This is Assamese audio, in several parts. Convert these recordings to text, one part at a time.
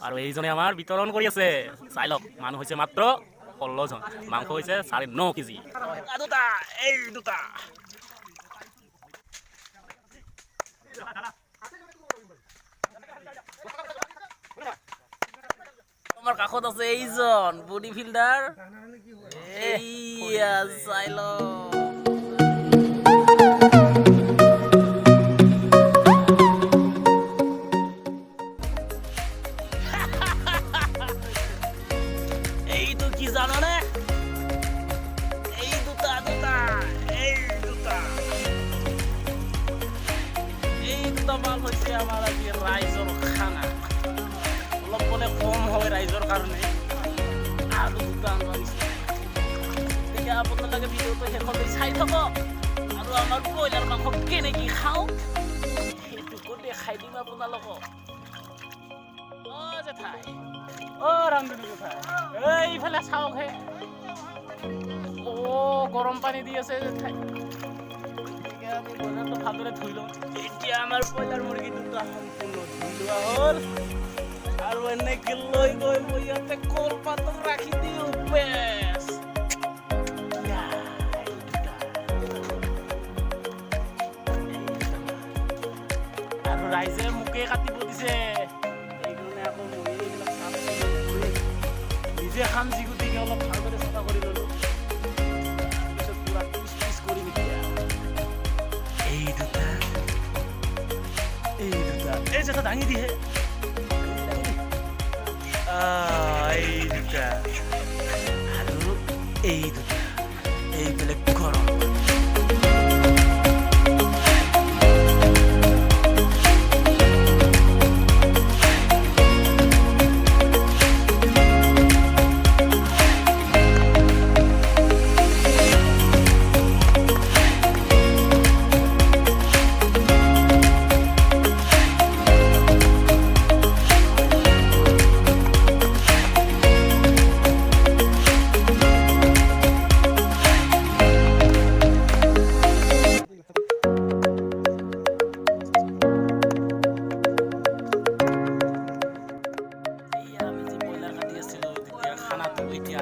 আৰু এইজনে আমাৰ বিতৰণ কৰি আছে চাই লওক মানুহ হৈছে মাত্ৰ 16 জন মাংস হৈছে 9.5 কেজি দুটা এই দুটা আমার কাষত আছে এইজন বডি ফিল্ডার এইয়া চাইলো এই তো কি জানো না এই দুটা মাল হয়েছে আমার আজকে রাইজর খানা অলপ বলে কম হয় রাইজর কারণে আলু দুটা আনিছে এতিয়া আপোনালোকে ভিডিঅ'টো শেষলৈ চাই থাকক আৰু আমাৰ ব্ৰইলাৰ মাংস কেনেকৈ খাওঁ সেইটো দেখাই দিম আপোনালোকক জেঠাই ৰামধনী জেঠাই এইফালে চাওকহে গৰম পানী দি আছে জেঠাই আমি ব্ৰইলাৰটো ভালদৰে ধুই লওঁ এতিয়া আমাৰ ব্ৰইলাৰ মুৰ্গী দুটা সম্পূৰ্ণ ধুই লোৱা হ'ল আৰু এনেকে লৈ গৈ মই ইয়াতে কলপাতত ৰাখি দিওঁ বেছ আৰু ৰাইজে মোকে কাটিব দিছে এইকাৰণে আকৌ মই এইবিলাক চাফ চিকুণ কৰি নিজে খাম জিগুটিকে অলপ ভালদৰে চাফা কৰি ল'লোঁ তাৰপিছত পুৰা পিচ কৰিম এতিয়া এই দুটা এই জেঠা দাঙি দিয়ে এই দুটা আৰু এই দুটা এই বেলেগ গৰম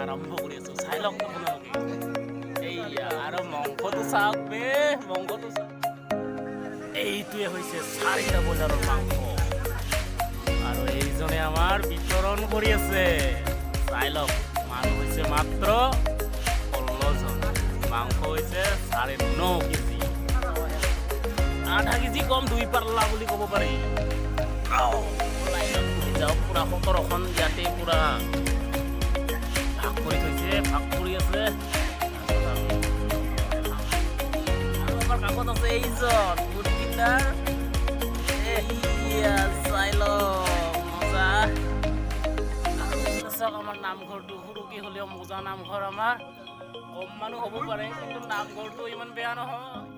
আৰম্ভ কৰি আছো চাই লওক আপোনালোকে এইয়া আৰু মাংসটো চাওক বে মাংসটো চাওক এইটোৱে হৈছে 4টা বজাৰৰ মাংস আৰু এইজনে আমাৰ বিতৰণ কৰি আছে চাই লওক মানুহ হৈছে মাত্ৰ 16 জন মাংস হৈছে 9.5 কেজি আধা কেজি কম 2 পাল্লা বুলি ক'ব পাৰি লাইনত বহি যাওক পুৰা 17খন ইয়াতে পুৰা ভাগ কৰি থৈছে ভাগ কৰি আছে আৰু আমাৰ কাষত আছে এইজন বডি ফিল্ডাৰ এইয়া চাইল মজা আৰু চাওক আমাৰ নামঘৰটো সৰুকৈ হ'লেও মজা নামঘৰ আমাৰ কম মানুহ হ'ব পাৰে কিন্তু নামঘৰটো ইমান বেয়া নহয়